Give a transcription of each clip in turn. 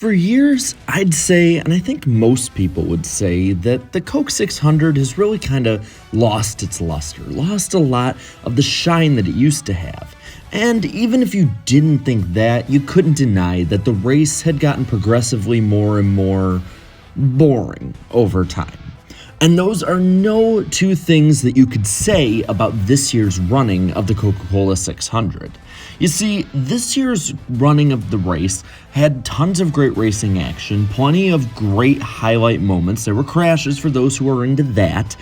For years, I'd say, and I think most people would say, that the Coke 600 has really kind of lost its luster, lost a lot of the shine that it used to have. And even if you didn't think that, you couldn't deny that the race had gotten progressively more and more boring over time. And those are no two things that you could say about this year's running of the Coca-Cola 600. You see, this year's running of the race had tons of great racing action, plenty of great highlight moments. There were crashes for those who are into that.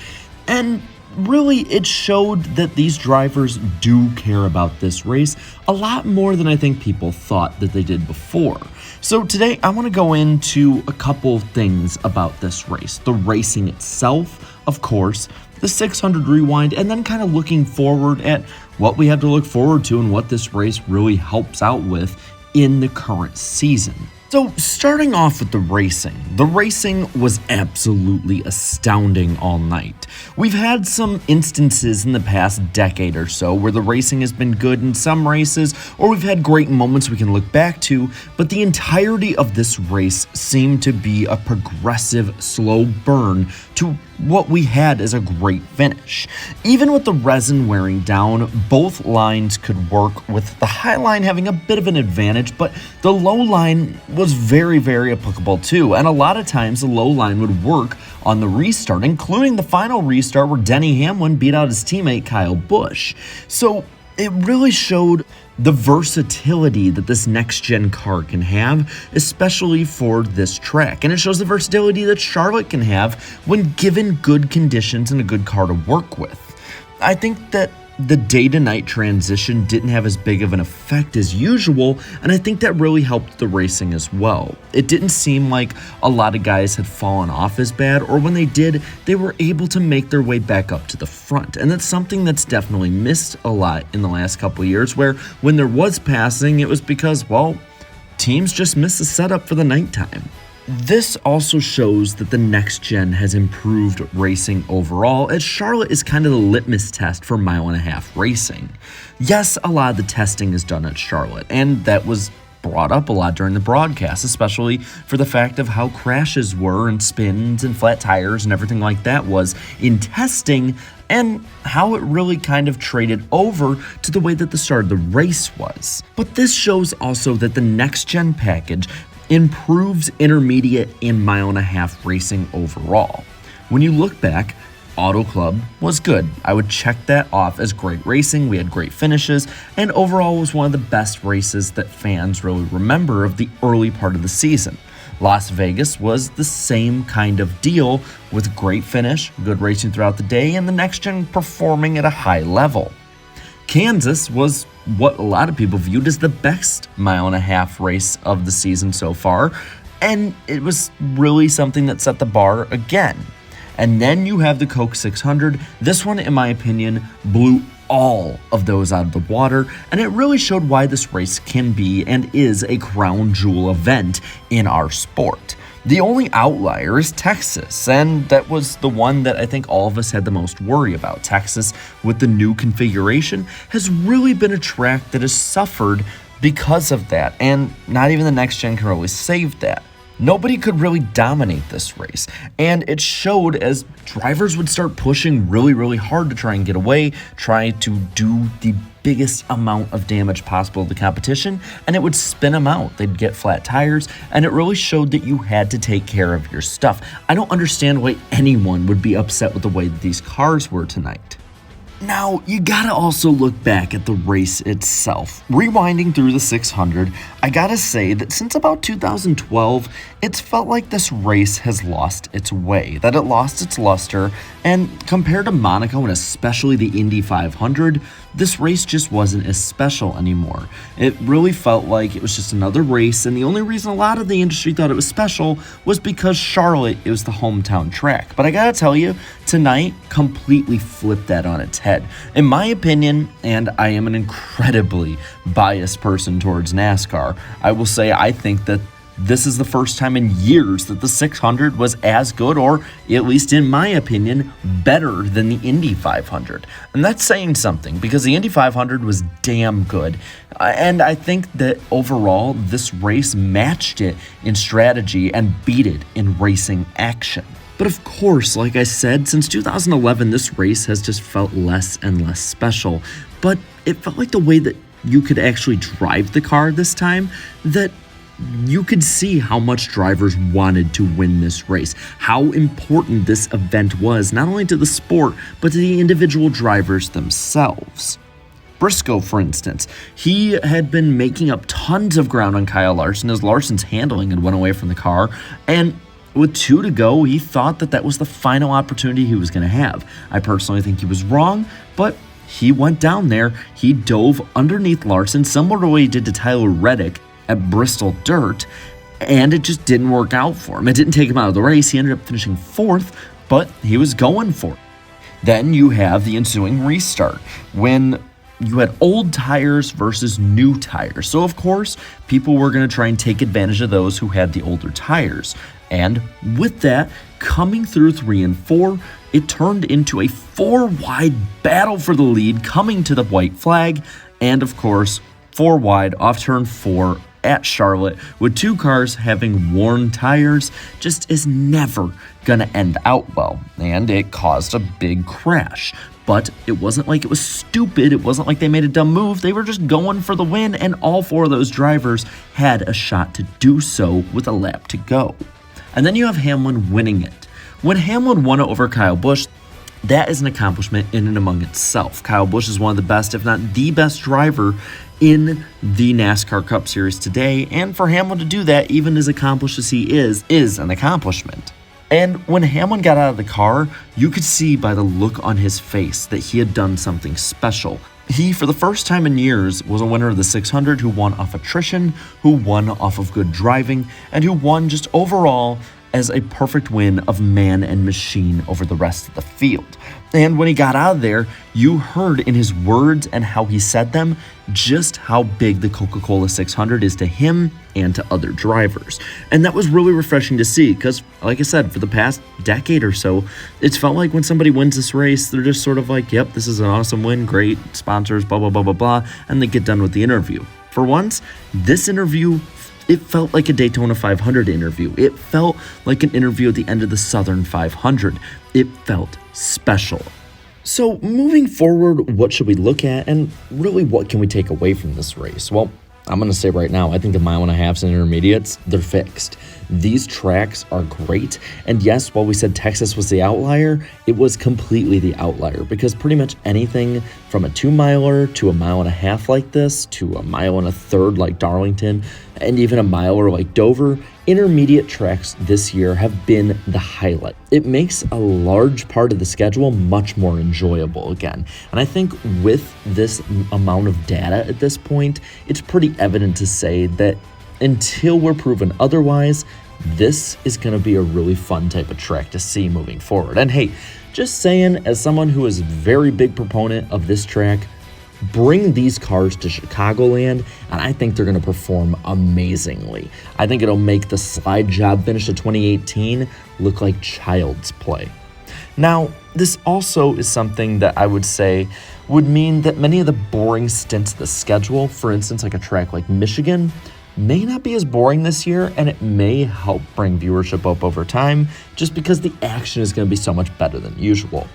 And really, it showed that these drivers do care about this race a lot more than I think people thought that they did before. So today, I want to go into a couple things about this race. The racing itself, of course, the 600 rewind, and then kind of looking forward at what we have to look forward to and what this race really helps out with in the current season. So starting off with the racing was absolutely astounding all night. We've had some instances in the past decade or so where the racing has been good in some races, or we've had great moments we can look back to, but the entirety of this race seemed to be a progressive, slow burn to what we had as a great finish. Even with the resin wearing down, both lines could work, with the high line having a bit of an advantage, but the low line was very, very applicable too. And a lot of times the low line would work on the restart, including the final restart where Denny Hamlin beat out his teammate Kyle Busch. So it really showed the versatility that this next-gen car can have, especially for this track. And it shows the versatility that Charlotte can have when given good conditions and a good car to work with. I think that the day-to-night transition didn't have as big of an effect as usual, and I think that really helped the racing as well. It didn't seem like a lot of guys had fallen off as bad, or when they did, they were able to make their way back up to the front. And that's something that's definitely missed a lot in the last couple of years, where when there was passing, it was because, well, teams just missed the setup for the nighttime. This also shows that the next gen has improved racing overall, as Charlotte is kind of the litmus test for mile-and-a-half racing. Yes, a lot of the testing is done at Charlotte, and that was brought up a lot during the broadcast, especially for the fact of how crashes were and spins and flat tires and everything like that was in testing, and how it really kind of traded over to the way that the start of the race was. But this shows also that the next gen package improves intermediate and mile-and-a-half racing overall. When you look back, Auto Club was good. I would check that off as great racing. We had great finishes, and overall was one of the best races that fans really remember of the early part of the season. Las Vegas was the same kind of deal, with great finish, good racing throughout the day, and the next gen performing at a high level. Kansas was what a lot of people viewed as the best mile-and-a-half race of the season so far, and it was really something that set the bar again. And then you have the Coke 600. This one, in my opinion, blew all of those out of the water, and it really showed why this race can be and is a crown jewel event in our sport. The only outlier is Texas, and that was the one that I think all of us had the most worry about. Texas, with the new configuration, has really been a track that has suffered because of that, and not even the next gen can really save that. Nobody could really dominate this race, and it showed as drivers would start pushing really, really hard to try and get away, try to do the biggest amount of damage possible to the competition, and it would spin them out. They'd get flat tires, and it really showed that you had to take care of your stuff. I don't understand why anyone would be upset with the way that these cars were tonight. Now, you gotta also look back at the race itself. Rewinding through the 600, I gotta say that since about 2012, it's felt like this race has lost its way, that it lost its luster, and compared to Monaco and especially the Indy 500, this race just wasn't as special anymore. It really felt like it was just another race, and the only reason a lot of the industry thought it was special was because Charlotte, it was the hometown track. But I gotta tell you, tonight completely flipped that on its head. In my opinion, and I am an incredibly biased person towards NASCAR, I will say I think that This is the first time in years that the 600 was as good, or at least in my opinion, better than the Indy 500. And that's saying something, because the Indy 500 was damn good. And I think that overall, this race matched it in strategy and beat it in racing action. But of course, like I said, since 2011, this race has just felt less and less special. But it felt like the way that you could actually drive the car this time, that you could see how much drivers wanted to win this race, how important this event was, not only to the sport, but to the individual drivers themselves. Briscoe, for instance, he had been making up tons of ground on Kyle Larson as Larson's handling had went away from the car, and with 2 to go, he thought that that was the final opportunity he was going to have. I personally think he was wrong, but he went down there, he dove underneath Larson, similar to what he did to Tyler Reddick at Bristol Dirt, and it just didn't work out for him. It didn't take him out of the race. He ended up finishing 4th, but he was going for it. Then you have the ensuing restart, when you had old tires versus new tires. So of course, people were going to try and take advantage of those who had the older tires. And with that, coming through 3 and 4, it turned into a 4-wide battle for the lead, coming to the white flag, and of course, 4 wide off turn 4 at Charlotte, with 2 cars having worn tires, just is never gonna end out well, and it caused a big crash. But it wasn't like it was stupid, it wasn't like they made a dumb move, they were just going for the win, and all 4 of those drivers had a shot to do so with a lap to go. And then you have Hamlin winning it. When Hamlin won it over Kyle Busch, that is an accomplishment in and among itself. Kyle Busch is one of the best, if not the best driver in the NASCAR Cup Series today, and for Hamlin to do that, even as accomplished as he is an accomplishment. And when Hamlin got out of the car, you could see by the look on his face that he had done something special. He, for the first time in years, was a winner of the 600 who won off attrition, who won off of good driving, and who won just overall as a perfect win of man and machine over the rest of the field. And when he got out of there, you heard in his words and how he said them just how big the Coca-Cola 600 is to him and to other drivers. And that was really refreshing to see because, like I said, for the past decade or so, it's felt like when somebody wins this race, they're just sort of like, yep, this is an awesome win, great, sponsors, blah, blah, blah, blah, blah, and they get done with the interview. For once, this interview, it felt like a Daytona 500 interview. It felt like an interview at the end of the Southern 500. It felt special. So moving forward, what should we look at, and really what can we take away from this race? Well, I'm going to say right now, I think the 1.5 miles and intermediates, they're fixed. These tracks are great. And yes, while we said Texas was the outlier, it was completely the outlier because pretty much anything from a 2-miler to a 1.5 miles like this to a 1.3 miles like Darlington and even a miler like Dover, intermediate tracks this year have been the highlight. It makes a large part of the schedule much more enjoyable again. And I think with this amount of data at this point, it's pretty evident to say that until we're proven otherwise, this is going to be a really fun type of track to see moving forward. And hey, just saying, as someone who is a very big proponent of this track, bring these cars to Chicagoland, and I think they're going to perform amazingly. I think it'll make the slide job finish of 2018 look like child's play. Now, this also is something that I would say would mean that many of the boring stints of the schedule, for instance, like a track like Michigan, may not be as boring this year, and it may help bring viewership up over time just because the action is going to be so much better than usual.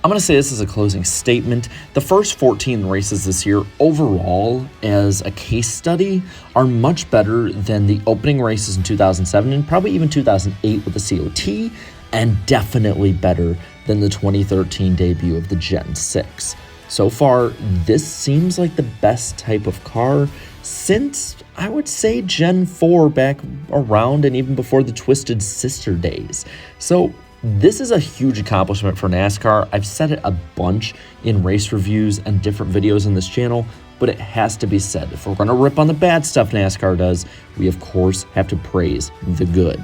I'm going to say this as a closing statement. The first 14 races this year overall as a case study are much better than the opening races in 2007 and probably even 2008 with the COT, and definitely better than the 2013 debut of the Gen 6. So far, this seems like the best type of car since, I would say, Gen 4 back around and even before the Twisted Sister days. So this is a huge accomplishment for NASCAR. I've said it a bunch in race reviews and different videos on this channel, but it has to be said. If we're going to rip on the bad stuff NASCAR does, we of course have to praise the good.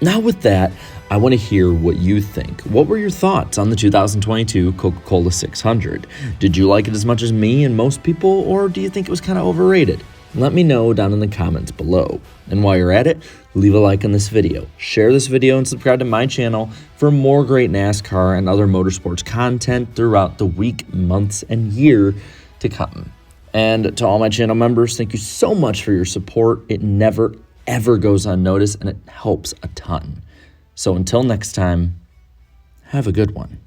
Now with that, I want to hear what you think. What were your thoughts on the 2022 Coca-Cola 600? Did you like it as much as me and most people, or do you think it was kind of overrated? Let me know down in the comments below. And while you're at it, leave a like on this video, share this video, and subscribe to my channel for more great NASCAR and other motorsports content throughout the week, months, and year to come. And to all my channel members, thank you so much for your support. It never, ever goes unnoticed, and it helps a ton. So until next time, have a good one.